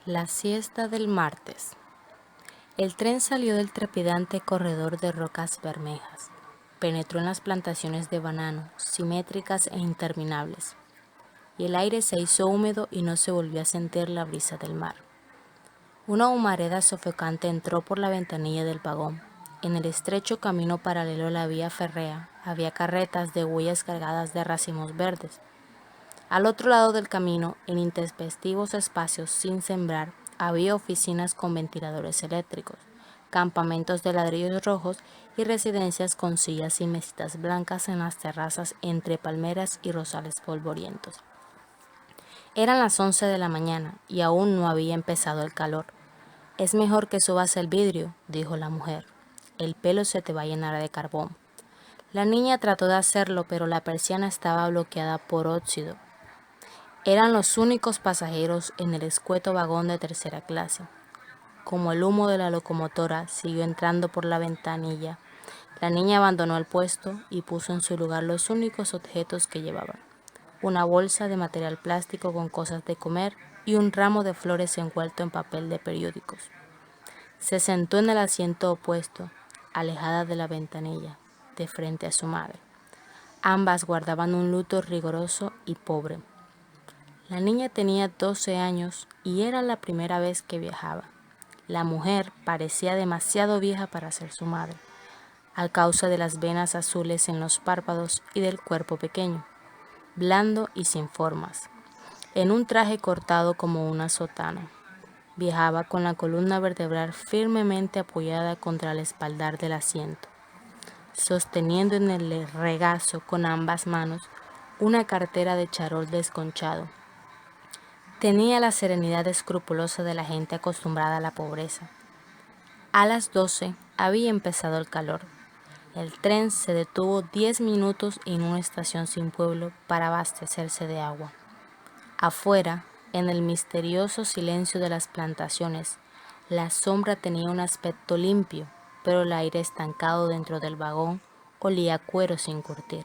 La siesta del martes. El tren salió del trepidante corredor de rocas bermejas. Penetró en las plantaciones de banano, simétricas e interminables, y el aire se hizo húmedo y no se volvió a sentir la brisa del mar. Una humareda sofocante entró por la ventanilla del vagón. En el estrecho camino paralelo a la vía férrea había carretas de huellas cargadas de racimos verdes. Al otro lado del camino, en intempestivos espacios sin sembrar, había oficinas con ventiladores eléctricos, campamentos de ladrillos rojos y residencias con sillas y mesitas blancas en las terrazas entre palmeras y rosales polvorientos. Eran las 11 de la mañana y aún no había empezado el calor. «Es mejor que subas el vidrio», dijo la mujer. «El pelo se te va a llenar de carbón». La niña trató de hacerlo, pero la persiana estaba bloqueada por óxido. Eran los únicos pasajeros en el escueto vagón de tercera clase. Como el humo de la locomotora siguió entrando por la ventanilla, la niña abandonó el puesto y puso en su lugar los únicos objetos que llevaba: una bolsa de material plástico con cosas de comer y un ramo de flores envuelto en papel de periódicos. Se sentó en el asiento opuesto, alejada de la ventanilla, de frente a su madre. Ambas guardaban un luto riguroso y pobre. La niña tenía 12 años y era la primera vez que viajaba. La mujer parecía demasiado vieja para ser su madre, a causa de las venas azules en los párpados y del cuerpo pequeño, blando y sin formas, en un traje cortado como una sotana. Viajaba con la columna vertebral firmemente apoyada contra el espaldar del asiento, sosteniendo en el regazo con ambas manos una cartera de charol desconchado. Tenía la serenidad escrupulosa de la gente acostumbrada a la pobreza. A las 12 había empezado el calor. El tren se detuvo 10 minutos en una estación sin pueblo para abastecerse de agua. Afuera, en el misterioso silencio de las plantaciones, la sombra tenía un aspecto limpio, pero el aire estancado dentro del vagón olía a cuero sin curtir.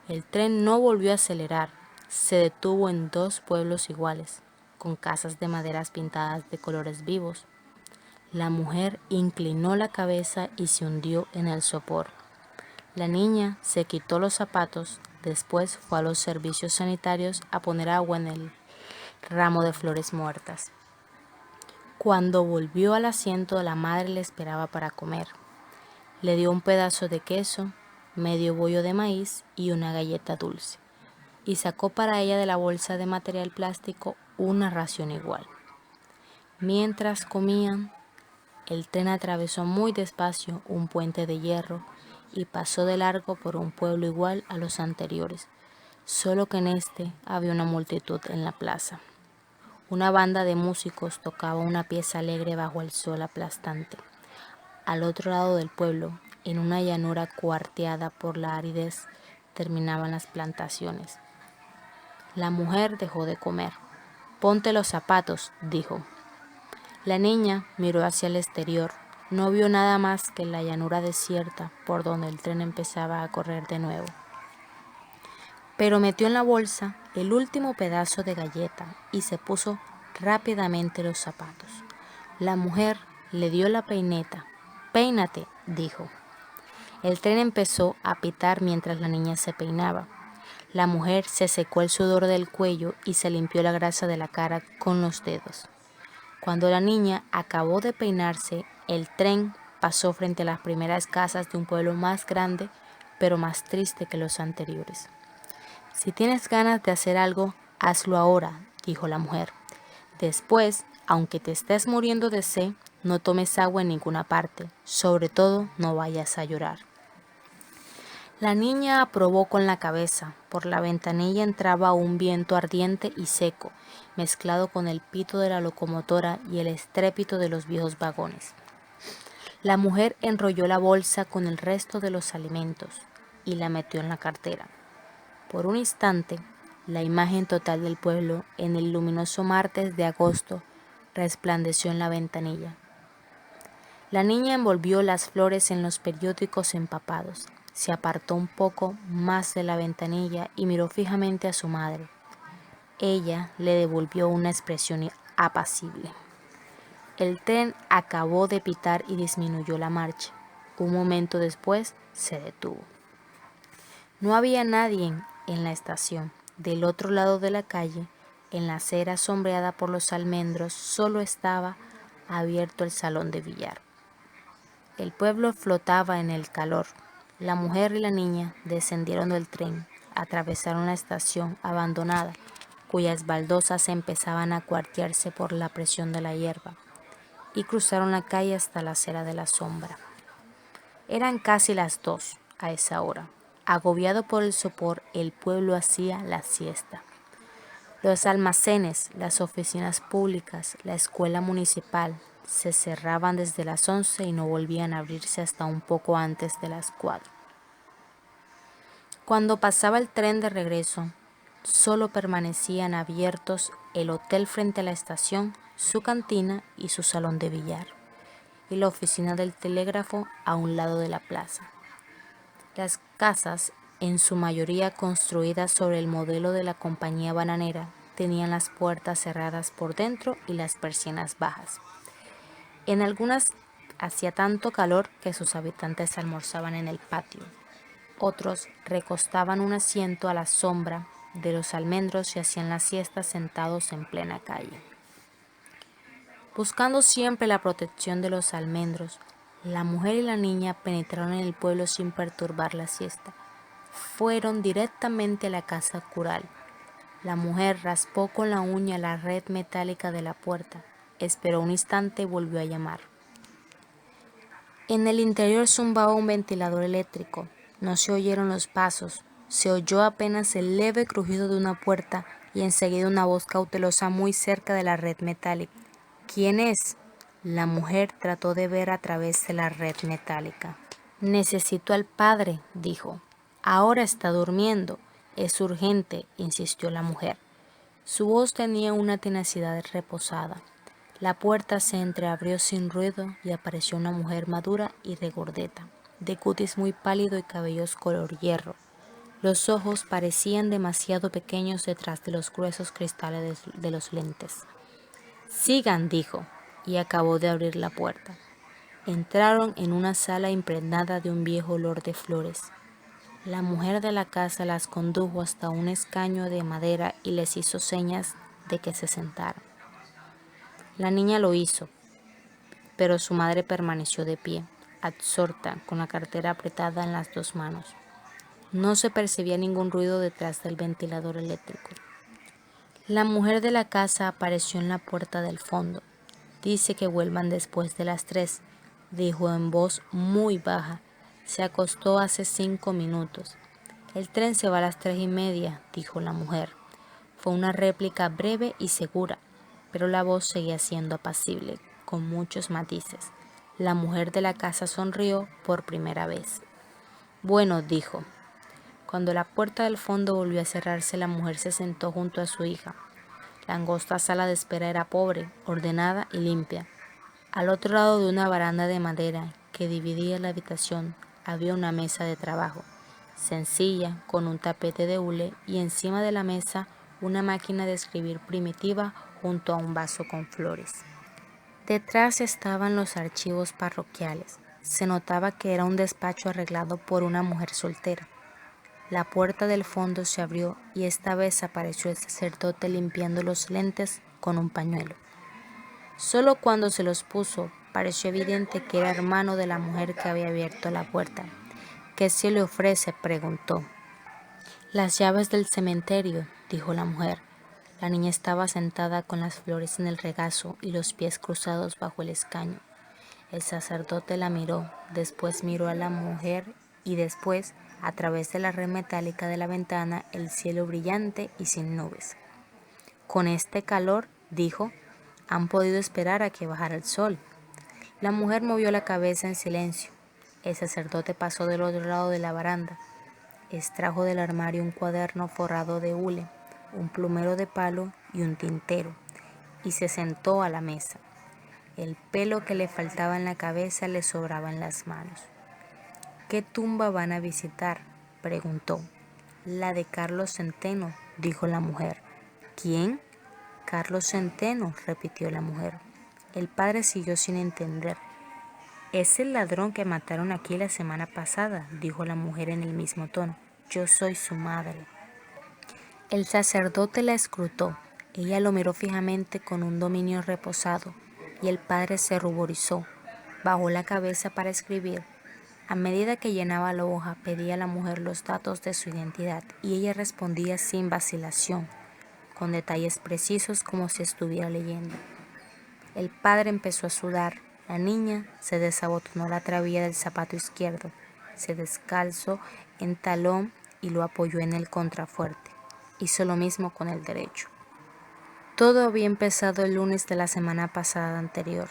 El tren no volvió a acelerar, se detuvo en 2 pueblos iguales, con casas de maderas pintadas de colores vivos. La mujer inclinó la cabeza y se hundió en el sopor. La niña se quitó los zapatos, después fue a los servicios sanitarios a poner agua en el ramo de flores muertas. Cuando volvió al asiento, la madre le esperaba para comer. Le dio un pedazo de queso, medio bollo de maíz y una galleta dulce, y sacó para ella de la bolsa de material plástico una ración igual. Mientras comían, el tren atravesó muy despacio un puente de hierro y pasó de largo por un pueblo igual a los anteriores, solo que en este había una multitud en la plaza. Una banda de músicos tocaba una pieza alegre bajo el sol aplastante. Al otro lado del pueblo, en una llanura cuarteada por la aridez, terminaban las plantaciones. La mujer dejó de comer. «Ponte los zapatos», dijo. La niña miró hacia el exterior. No vio nada más que la llanura desierta por donde el tren empezaba a correr de nuevo. Pero metió en la bolsa el último pedazo de galleta y se puso rápidamente los zapatos. La mujer le dio la peineta. «Péinate», dijo. El tren empezó a pitar mientras la niña se peinaba. La mujer se secó el sudor del cuello y se limpió la grasa de la cara con los dedos. Cuando la niña acabó de peinarse, el tren pasó frente a las primeras casas de un pueblo más grande, pero más triste que los anteriores. «Si tienes ganas de hacer algo, hazlo ahora», dijo la mujer. «Después, aunque te estés muriendo de sed, no tomes agua en ninguna parte, sobre todo no vayas a llorar». La niña aprobó con la cabeza. Por la ventanilla entraba un viento ardiente y seco, mezclado con el pito de la locomotora y el estrépito de los viejos vagones. La mujer enrolló la bolsa con el resto de los alimentos y la metió en la cartera. Por un instante, la imagen total del pueblo en el luminoso martes de agosto resplandeció en la ventanilla. La niña envolvió las flores en los periódicos empapados. Se apartó un poco más de la ventanilla y miró fijamente a su madre. Ella le devolvió una expresión apacible. El tren acabó de pitar y disminuyó la marcha. Un momento después se detuvo. No había nadie en la estación. Del otro lado de la calle, en la acera sombreada por los almendros, solo estaba abierto el salón de billar. El pueblo flotaba en el calor. La mujer y la niña descendieron del tren, atravesaron la estación abandonada, cuyas baldosas empezaban a cuartearse por la presión de la hierba, y cruzaron la calle hasta la acera de la sombra. Eran casi las 2 a esa hora. Agobiado por el sopor, el pueblo hacía la siesta. Los almacenes, las oficinas públicas, la escuela municipal se cerraban desde las 11 y no volvían a abrirse hasta un poco antes de las 4. Cuando pasaba el tren de regreso, solo permanecían abiertos el hotel frente a la estación, su cantina y su salón de billar, y la oficina del telégrafo a un lado de la plaza. Las casas, en su mayoría construidas sobre el modelo de la compañía bananera, tenían las puertas cerradas por dentro y las persianas bajas. En algunas hacía tanto calor que sus habitantes almorzaban en el patio. Otros recostaban un asiento a la sombra de los almendros y hacían la siesta sentados en plena calle. Buscando siempre la protección de los almendros, la mujer y la niña penetraron en el pueblo sin perturbar la siesta. Fueron directamente a la casa cural. La mujer raspó con la uña la red metálica de la puerta, esperó un instante y volvió a llamar. En el interior zumbaba un ventilador eléctrico. No se oyeron los pasos, se oyó apenas el leve crujido de una puerta y enseguida una voz cautelosa muy cerca de la red metálica. ¿Quién es? La mujer trató de ver a través de la red metálica. Necesito al padre, dijo. Ahora está durmiendo. Es urgente, insistió la mujer. Su voz tenía una tenacidad reposada. La puerta se entreabrió sin ruido y apareció una mujer madura y regordeta, de cutis muy pálido y cabellos color hierro. Los ojos parecían demasiado pequeños detrás de los gruesos cristales de los lentes. Sigan, dijo, y acabó de abrir la puerta. Entraron en una sala impregnada de un viejo olor de flores. La mujer de la casa las condujo hasta un escaño de madera y les hizo señas de que se sentaran. La niña lo hizo, pero su madre permaneció de pie, absorta, con la cartera apretada en las 2 manos. No se percibía ningún ruido detrás del ventilador eléctrico. La mujer de la casa apareció en la puerta del fondo. Dice que vuelvan después de las 3, dijo en voz muy baja. Se acostó hace 5 minutos. El tren se va a las 3:30, dijo la mujer. Fue una réplica breve y segura, pero la voz seguía siendo apacible, con muchos matices. La mujer de la casa sonrió por primera vez. Bueno, dijo. Cuando la puerta del fondo volvió a cerrarse, la mujer se sentó junto a su hija. La angosta sala de espera era pobre, ordenada y limpia. Al otro lado de una baranda de madera que dividía la habitación había una mesa de trabajo, sencilla, con un tapete de hule y encima de la mesa una máquina de escribir primitiva junto a un vaso con flores. Detrás estaban los archivos parroquiales. Se notaba que era un despacho arreglado por una mujer soltera. La puerta del fondo se abrió y esta vez apareció el sacerdote limpiando los lentes con un pañuelo. Solo cuando se los puso pareció evidente que era hermano de la mujer que había abierto la puerta. ¿Qué se le ofrece?, preguntó. Las llaves del cementerio, dijo la mujer. La niña estaba sentada con las flores en el regazo y los pies cruzados bajo el escaño. El sacerdote la miró, después miró a la mujer y después, a través de la red metálica de la ventana, el cielo brillante y sin nubes. Con este calor, dijo, han podido esperar a que bajara el sol. La mujer movió la cabeza en silencio. El sacerdote pasó del otro lado de la baranda. Extrajo del armario un cuaderno forrado de hule, un plumero de palo y un tintero, y se sentó a la mesa. El pelo que le faltaba en la cabeza le sobraba en las manos. ¿Qué tumba van a visitar?, preguntó. La de Carlos Centeno, dijo la mujer. ¿Quién? Carlos Centeno, repitió la mujer. El padre siguió sin entender. Es el ladrón que mataron aquí la semana pasada, dijo la mujer en el mismo tono. Yo soy su madre. El sacerdote la escrutó. Ella lo miró fijamente con un dominio reposado, y el padre se ruborizó. Bajó la cabeza para escribir. A medida que llenaba la hoja, pedía a la mujer los datos de su identidad, y ella respondía sin vacilación, con detalles precisos como si estuviera leyendo. El padre empezó a sudar. La niña se desabotonó la trabilla del zapato izquierdo, se descalzó en talón y lo apoyó en el contrafuerte. Hizo lo mismo con el derecho. Todo había empezado el lunes de la semana pasada anterior.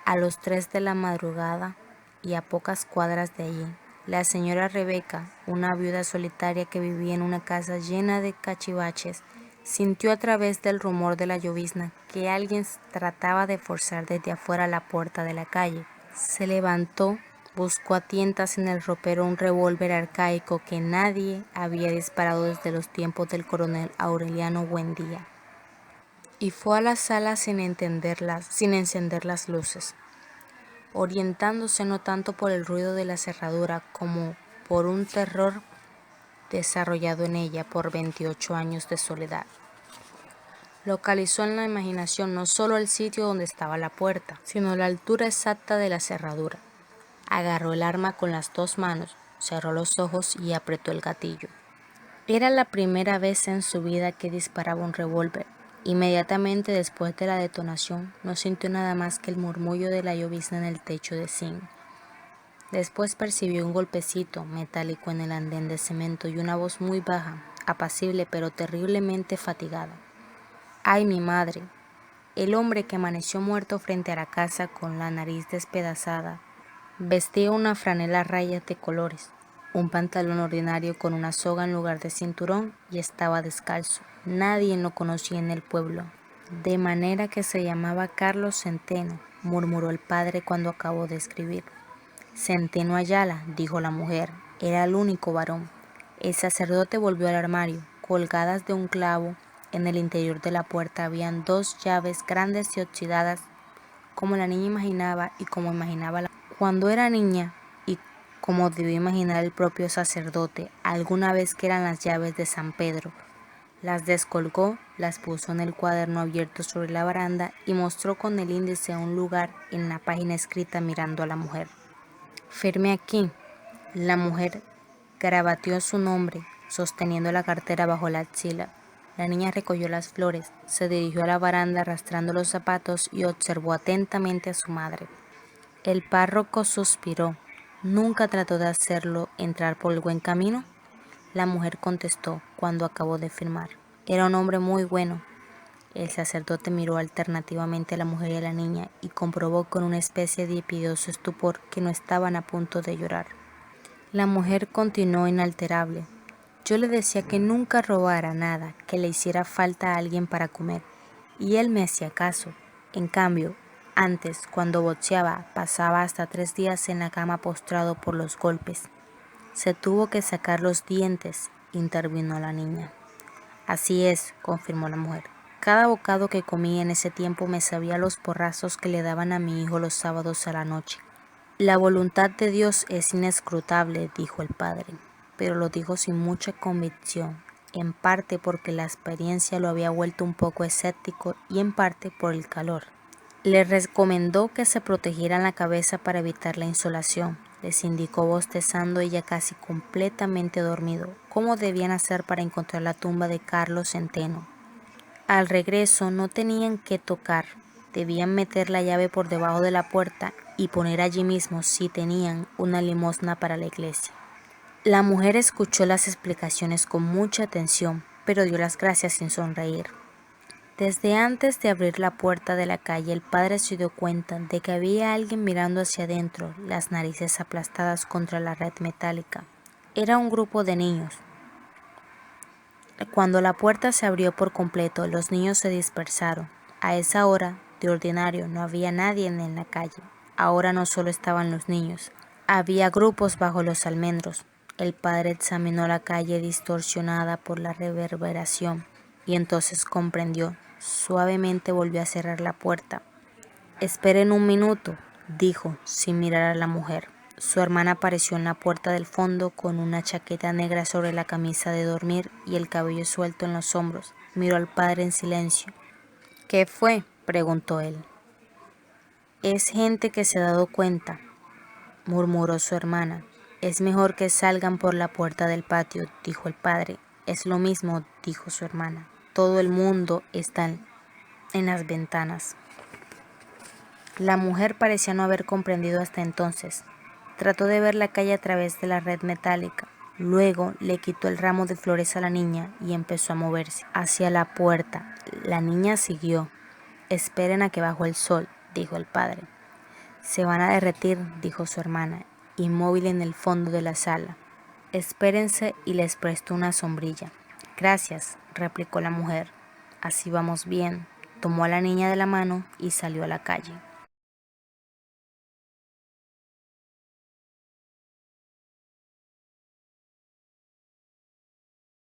A las 3 de la madrugada y a pocas cuadras de allí, la señora Rebeca, una viuda solitaria que vivía en una casa llena de cachivaches, sintió a través del rumor de la llovizna que alguien trataba de forzar desde afuera la puerta de la calle. Se levantó, buscó a tientas en el ropero un revólver arcaico que nadie había disparado desde los tiempos del coronel Aureliano Buendía, y fue a la sala sin encender las luces, orientándose no tanto por el ruido de la cerradura como por un terror desarrollado en ella por 28 años de soledad. Localizó en la imaginación no solo el sitio donde estaba la puerta, sino la altura exacta de la cerradura. Agarró el arma con las 2 manos, cerró los ojos y apretó el gatillo. Era la primera vez en su vida que disparaba un revólver. Inmediatamente después de la detonación, no sintió nada más que el murmullo de la llovizna en el techo de zinc. Después percibió un golpecito metálico en el andén de cemento y una voz muy baja, apacible pero terriblemente fatigada. ¡Ay, mi madre! El hombre que amaneció muerto frente a la casa con la nariz despedazada vestía una franela a rayas de colores, un pantalón ordinario con una soga en lugar de cinturón y estaba descalzo. Nadie lo conocía en el pueblo, de manera que se llamaba Carlos Centeno, murmuró el padre cuando acabó de escribir. Centeno Ayala, dijo la mujer, era el único varón. El sacerdote volvió al armario. Colgadas de un clavo en el interior de la puerta habían 2 llaves grandes y oxidadas, como la niña imaginaba y como imaginaba cuando era niña, y como debió imaginar el propio sacerdote alguna vez, que eran las llaves de San Pedro. Las descolgó, las puso en el cuaderno abierto sobre la baranda y mostró con el índice a un lugar en la página escrita mirando a la mujer. Firme aquí. La mujer garabateó su nombre, sosteniendo la cartera bajo la axila. La niña recogió las flores, se dirigió a la baranda arrastrando los zapatos y observó atentamente a su madre. El párroco suspiró. ¿Nunca trató de hacerlo entrar por el buen camino? La mujer contestó cuando acabó de firmar. Era un hombre muy bueno. El sacerdote miró alternativamente a la mujer y a la niña y comprobó con una especie de piadoso estupor que no estaban a punto de llorar. La mujer continuó inalterable. Yo le decía que nunca robara nada, que le hiciera falta a alguien para comer, y él me hacía caso. En cambio, antes, cuando boxeaba, pasaba hasta 3 días en la cama postrado por los golpes. Se tuvo que sacar los dientes, intervino la niña. Así es, confirmó la mujer. Cada bocado que comía en ese tiempo me sabía los porrazos que le daban a mi hijo los sábados a la noche. La voluntad de Dios es inescrutable, dijo el padre, pero lo dijo sin mucha convicción, en parte porque la experiencia lo había vuelto un poco escéptico y en parte por el calor. Le recomendó que se protegieran la cabeza para evitar la insolación. Les indicó bostezando y ya casi completamente dormido cómo debían hacer para encontrar la tumba de Carlos Centeno. Al regreso no tenían que tocar, debían meter la llave por debajo de la puerta y poner allí mismo, si tenían, una limosna para la iglesia. La mujer escuchó las explicaciones con mucha atención, pero dio las gracias sin sonreír. Desde antes de abrir la puerta de la calle, el padre se dio cuenta de que había alguien mirando hacia adentro, las narices aplastadas contra la red metálica. Era un grupo de niños. Cuando la puerta se abrió por completo, los niños se dispersaron. A esa hora, de ordinario, no había nadie en la calle. Ahora no solo estaban los niños, había grupos bajo los almendros. El padre examinó la calle distorsionada por la reverberación. y entonces comprendió. Suavemente volvió a cerrar la puerta. «Esperen un minuto», dijo, sin mirar a la mujer. Su hermana apareció en la puerta del fondo con una chaqueta negra sobre la camisa de dormir y el cabello suelto en los hombros. Miró al padre en silencio. «¿Qué fue?», preguntó él. «Es gente que se ha dado cuenta», murmuró su hermana. «Es mejor que salgan por la puerta del patio», dijo el padre. «Es lo mismo», dijo su hermana. «Todo el mundo está en las ventanas». La mujer parecía no haber comprendido hasta entonces. Trató de ver la calle a través de la red metálica. Luego le quitó el ramo de flores a la niña y empezó a moverse hacia la puerta. La niña siguió. «Esperen a que bajo el sol», dijo el padre. «Se van a derretir», dijo su hermana, inmóvil en el fondo de la sala. «Espérense y les presto una sombrilla». «Gracias», replicó la mujer. «Así vamos bien». Tomó a la niña de la mano y salió a la calle.